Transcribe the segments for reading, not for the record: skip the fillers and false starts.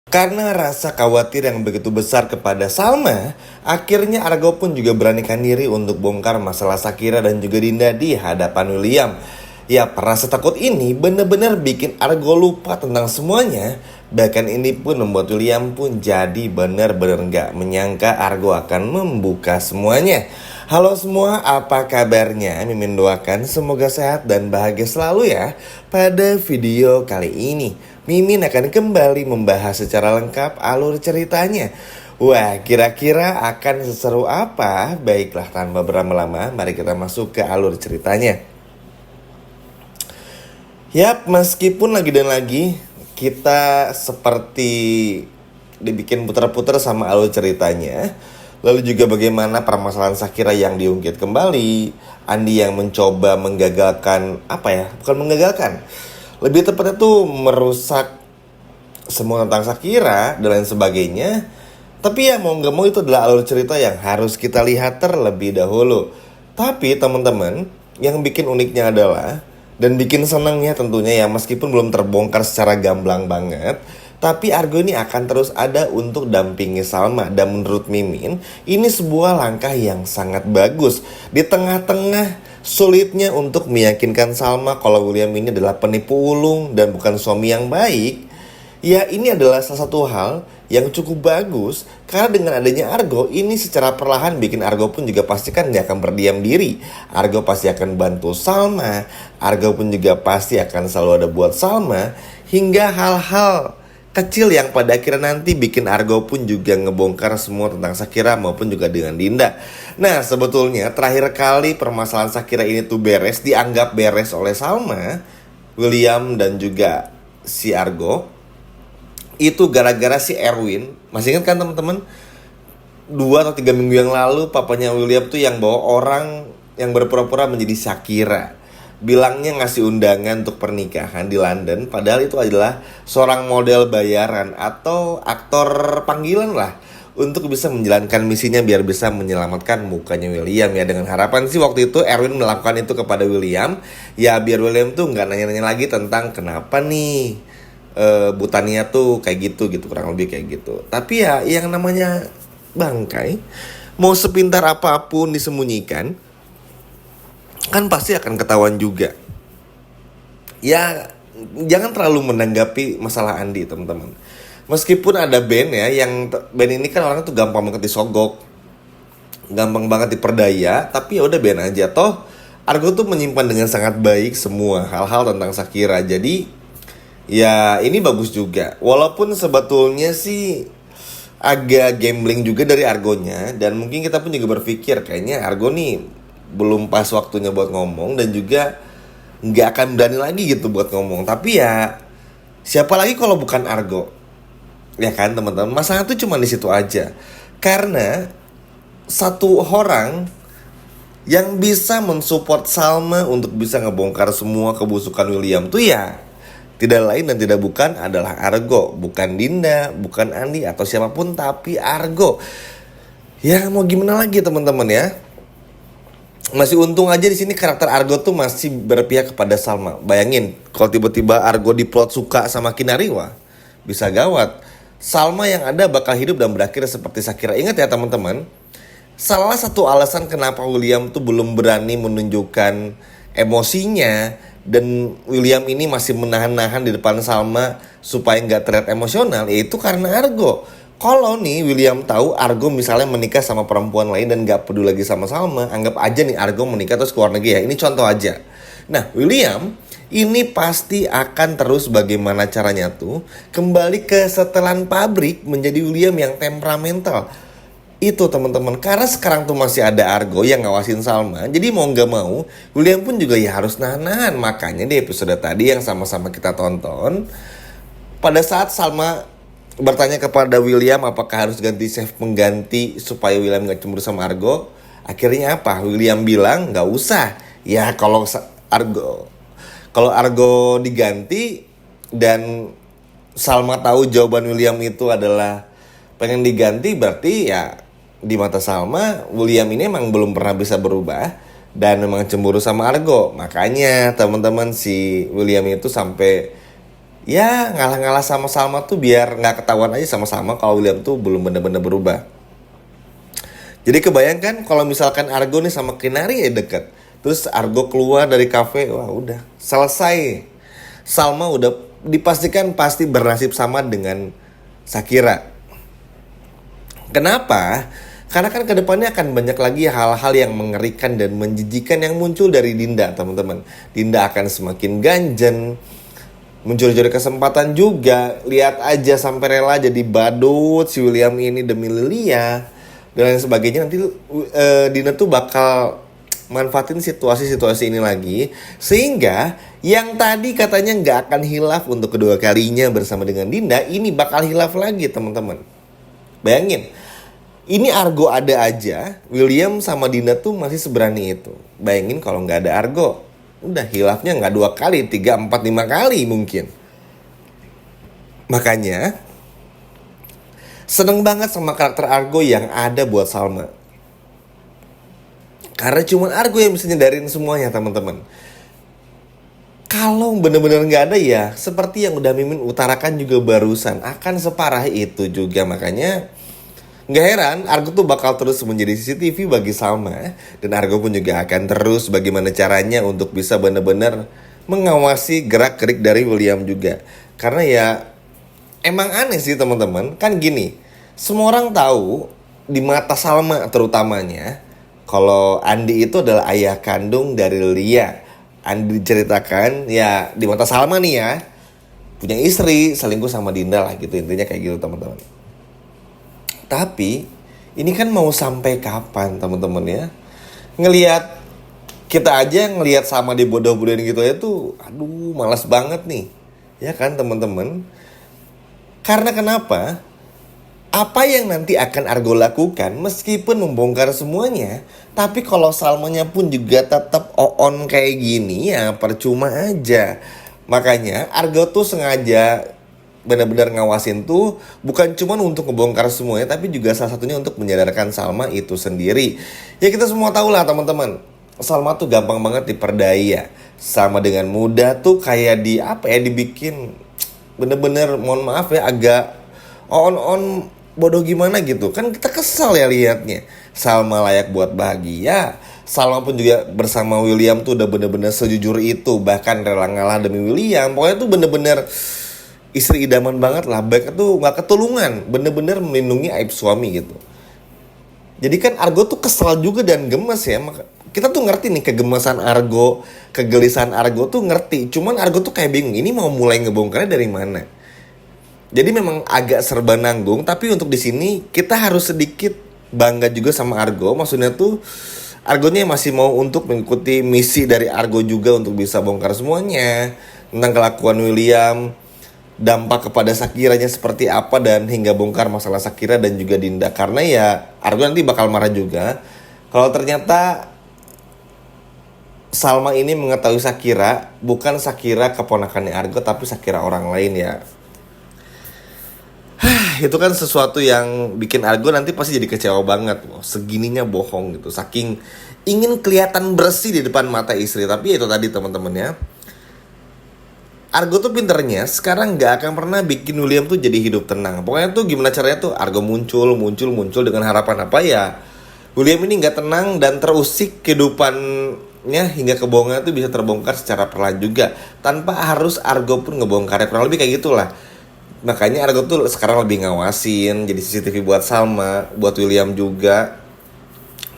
Karena rasa khawatir yang begitu besar kepada Salma, akhirnya Argo pun juga beranikan diri untuk bongkar masalah Shakira dan juga Dinda di hadapan William. Ya, rasa takut ini benar-benar bikin Argo lupa tentang semuanya. Bahkan ini pun membuat William pun jadi benar-benar gak menyangka Argo akan membuka semuanya. Halo semua, apa kabarnya? Mimin doakan semoga sehat dan bahagia selalu ya. Pada video kali ini, Mimin akan kembali membahas secara lengkap alur ceritanya. Wah, kira-kira akan seseru apa? Baiklah, tanpa berlama-lama, mari kita masuk ke alur ceritanya. Yap, meskipun lagi dan lagi kita seperti dibikin putar-putar sama alur ceritanya. Lalu juga bagaimana permasalahan Shakira yang diungkit kembali, Andi yang mencoba menggagalkan, bukan menggagalkan, lebih tepatnya tuh merusak semua tentang Shakira dan lain sebagainya. Tapi ya mau gak mau itu adalah alur cerita yang harus kita lihat terlebih dahulu. Tapi teman-teman, yang bikin uniknya adalah, dan bikin senangnya tentunya ya, meskipun belum terbongkar secara gamblang banget, tapi Argo ini akan terus ada untuk dampingi Salma. Dan menurut Mimin, ini sebuah langkah yang sangat bagus. Di tengah-tengah sulitnya untuk meyakinkan Salma kalau William ini adalah penipu ulung dan bukan suami yang baik, ya ini adalah salah satu hal yang cukup bagus. Karena dengan adanya Argo ini secara perlahan bikin Argo pun juga pastikan dia akan berdiam diri. Argo pasti akan bantu Salma, Argo pun juga pasti akan selalu ada buat Salma. Hingga hal-hal kecil yang pada akhirnya nanti bikin Argo pun juga ngebongkar semua tentang Shakira maupun juga dengan Dinda. Nah, sebetulnya terakhir kali permasalahan Shakira ini tuh dianggap beres oleh Salma, William dan juga si Argo, itu gara-gara si Erwin. Masih ingat kan teman-teman? 2 atau 3 minggu yang lalu papanya William tuh yang bawa orang yang berpura-pura menjadi Shakira, bilangnya ngasih undangan untuk pernikahan di London, padahal itu adalah seorang model bayaran atau aktor panggilan lah, untuk bisa menjalankan misinya biar bisa menyelamatkan mukanya William ya. Dengan harapan sih waktu itu Erwin melakukan itu kepada William, ya biar William tuh nggak nanya-nanya lagi tentang kenapa nih Butania tuh kayak gitu kurang lebih kayak gitu. Tapi ya yang namanya bangkai, mau sepintar apapun disembunyikan, kan pasti akan ketahuan juga. Ya jangan terlalu menanggapi masalah Andi teman-teman. Meskipun ada band ya, yang band ini kan orang tuh gampang banget disogok, gampang banget diperdaya, tapi ya udah band aja. Toh Argo tuh menyimpan dengan sangat baik semua hal-hal tentang Shakira. Jadi ya ini bagus juga. Walaupun sebetulnya sih agak gambling juga dari Argonya. Dan mungkin kita pun juga berpikir kayaknya Argo nih belum pas waktunya buat ngomong, dan juga nggak akan berani lagi gitu buat ngomong. Tapi ya siapa lagi kalau bukan Argo, ya kan teman-teman. Masalah tuh cuma di situ aja. Karena satu orang yang bisa mensupport Salma untuk bisa ngebongkar semua kebusukan William tuh ya tidak lain dan tidak bukan adalah Argo. Bukan Dinda, bukan Andi atau siapapun, tapi Argo. Ya mau gimana lagi teman-teman ya. Masih untung aja di sini karakter Argo tuh masih berpihak kepada Salma. Bayangin kalau tiba-tiba Argo diplot suka sama Kinariwa, bisa gawat. Salma yang ada bakal hidup dan berakhir seperti Shakira. Ingat ya teman-teman, salah satu alasan kenapa William tuh belum berani menunjukkan emosinya, dan William ini masih menahan-nahan di depan Salma supaya nggak terlihat emosional, yaitu karena Argo. Kalau nih William tahu Argo misalnya menikah sama perempuan lain dan gak peduli lagi sama Salma, anggap aja nih Argo menikah terus keluar negeri ya, ini contoh aja. Nah William ini pasti akan terus bagaimana caranya tuh kembali ke setelan pabrik menjadi William yang temperamental. Itu teman-teman, karena sekarang tuh masih ada Argo yang ngawasin Salma. Jadi mau gak mau William pun juga ya harus nahan-nahan. Makanya di episode tadi yang sama-sama kita tonton, pada saat Salma bertanya kepada William apakah harus ganti chef pengganti supaya William gak cemburu sama Argo, akhirnya apa? William bilang gak usah. Ya kalau Argo diganti dan Salma tahu jawaban William itu adalah pengen diganti, berarti ya di mata Salma William ini emang belum pernah bisa berubah dan memang cemburu sama Argo. Makanya teman-teman si William itu sampai ya ngalah-ngalah sama Salma tuh biar nggak ketahuan aja sama-sama kalau William tuh belum bener-bener berubah. Jadi kebayangkan kalau misalkan Argo nih sama Kinari ya deket. Terus Argo keluar dari kafe, wah udah selesai. Salma udah dipastikan pasti bernasib sama dengan Shakira. Kenapa? Karena kan kedepannya akan banyak lagi hal-hal yang mengerikan dan menjijikan yang muncul dari Dinda, teman-teman. Dinda akan semakin ganjen, mencuri-curi kesempatan juga. Lihat aja sampai rela jadi badut si William ini demi Lilia dan lain sebagainya. Nanti Dina tuh bakal manfaatin situasi-situasi ini lagi, sehingga yang tadi katanya nggak akan hilaf untuk kedua kalinya bersama dengan Dinda, ini bakal hilaf lagi, teman-teman. Bayangin, ini Argo ada aja, William sama Dinda tuh masih seberani itu. Bayangin kalau nggak ada Argo, udah hilafnya nggak 2 kali, 3, 4, 5 kali mungkin. Makanya seneng banget sama karakter Argo yang ada buat Salma. Karena cuma Argo yang bisa nyendarin semuanya, teman-teman. Kalau bener-bener nggak ada ya, seperti yang udah Mimin utarakan juga barusan, akan separah itu juga. Makanya nggak heran Argo tuh bakal terus menjadi CCTV bagi Salma. Dan Argo pun juga akan terus bagaimana caranya untuk bisa bener-bener mengawasi gerak-gerik dari William juga. Karena ya emang aneh sih, teman-teman. Kan gini, semua orang tahu di mata Salma terutamanya kalau Andi itu adalah ayah kandung dari Lia. Andi diceritakan ya di mata Salma nih ya, punya istri, selingkuh sama Dinda lah gitu, intinya kayak gitu, teman-teman. Tapi ini kan mau sampai kapan, teman-teman ya? Ngelihat kita aja ngelihat sama dibodoh-bodohin gitu ya tuh, aduh malas banget nih. Ya kan, teman-teman? Karena kenapa? Apa yang nanti akan Argo lakukan meskipun membongkar semuanya, tapi kalau Salmanya pun juga tetap on kayak gini ya percuma aja. Makanya Argo tuh sengaja benar-benar ngawasin tuh bukan cuma untuk ngebongkar semuanya, tapi juga salah satunya untuk menyadarkan Salma itu sendiri. Ya kita semua tahu lah, teman-teman, Salma tuh gampang banget diperdaya. Sama dengan mudah tuh kayak dibikin bener-bener, mohon maaf ya, agak on bodoh gimana gitu. Kan kita kesal ya liatnya. Salma layak buat bahagia. Salma pun juga bersama William tuh udah bener-bener sejujur itu, bahkan rela ngalah demi William. Pokoknya tuh bener-bener istri idaman banget lah. Baiknya tuh gak ketulungan, bener-bener melindungi aib suami gitu. Jadi kan Argo tuh kesal juga dan gemes ya. Kita tuh ngerti nih kegemesan Argo, kegelisahan Argo tuh ngerti. Cuman Argo tuh kayak bingung, ini mau mulai ngebongkarnya dari mana. Jadi memang agak serba nanggung, tapi untuk di sini kita harus sedikit bangga juga sama Argo. Maksudnya tuh Argonya masih mau untuk mengikuti misi dari Argo juga untuk bisa bongkar semuanya tentang kelakuan William, dampak kepada Shakiranya seperti apa, dan hingga bongkar masalah Shakira dan juga Dinda. Karena ya Argo nanti bakal marah juga kalau ternyata Salma ini mengetahui Shakira bukan Shakira keponakannya Argo, tapi Shakira orang lain ya. Itu kan sesuatu yang bikin Argo nanti pasti jadi kecewa banget. Loh, segininya bohong gitu, saking ingin kelihatan bersih di depan mata istri. Tapi itu tadi, teman-teman ya, Argo tuh pinternya sekarang gak akan pernah bikin William tuh jadi hidup tenang. Pokoknya tuh gimana caranya tuh Argo muncul dengan harapan apa ya, William ini gak tenang dan terusik kehidupannya hingga kebohongan tuh bisa terbongkar secara perlahan juga, tanpa harus Argo pun ngebongkarnya. Kurang lebih kayak gitulah. Makanya Argo tuh sekarang lebih ngawasin, jadi CCTV buat Salma, buat William juga.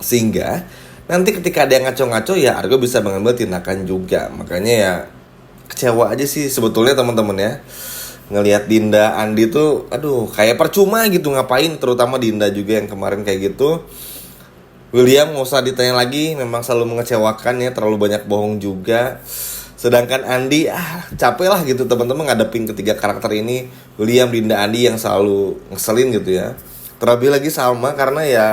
Sehingga nanti ketika ada yang ngaco-ngaco ya Argo bisa mengambil tindakan juga. Makanya ya kecewa aja sih sebetulnya, teman-teman ya. Ngelihat Dinda, Andi tuh aduh kayak percuma gitu ngapain, terutama Dinda juga yang kemarin kayak gitu. William gak usah ditanya lagi, memang selalu mengecewakan ya, terlalu banyak bohong juga. Sedangkan Andi capek lah gitu, teman-teman, ngadepin ketiga karakter ini, William, Dinda, Andi yang selalu ngeselin gitu ya. Terlebih lagi Salma, karena ya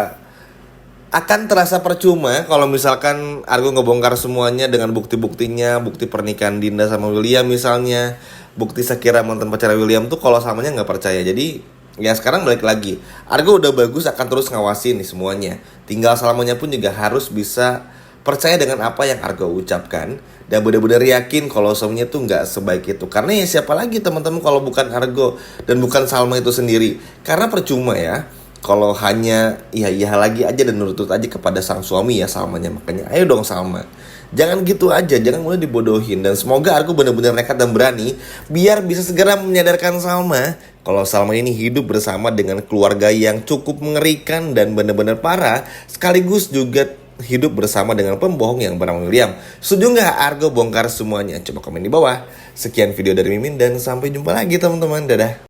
akan terasa percuma kalau misalkan Argo ngebongkar semuanya dengan bukti-buktinya, bukti pernikahan Dinda sama William misalnya, bukti Shakira mantan pacar William tuh, kalau Salmanya nggak percaya. Jadi ya sekarang balik lagi, Argo udah bagus akan terus ngawasin nih semuanya. Tinggal Salmanya pun juga harus bisa percaya dengan apa yang Argo ucapkan dan benar-benar yakin kalau suaminya tuh nggak sebaik itu. Karena ya siapa lagi teman-teman kalau bukan Argo dan bukan Salma itu sendiri. Karena percuma ya kalau hanya iya lagi aja dan nurut aja kepada sang suami ya Salmanya. Makanya ayo dong Salma, jangan gitu aja, jangan mulai dibodohin. Dan semoga Argo benar-benar nekat dan berani biar bisa segera menyadarkan Salma kalau Salma ini hidup bersama dengan keluarga yang cukup mengerikan dan benar-benar parah, sekaligus juga hidup bersama dengan pembohong yang bernama William. Setuju nggak Argo bongkar semuanya? Coba komen di bawah. Sekian video dari Mimin dan sampai jumpa lagi teman-teman. Dadah.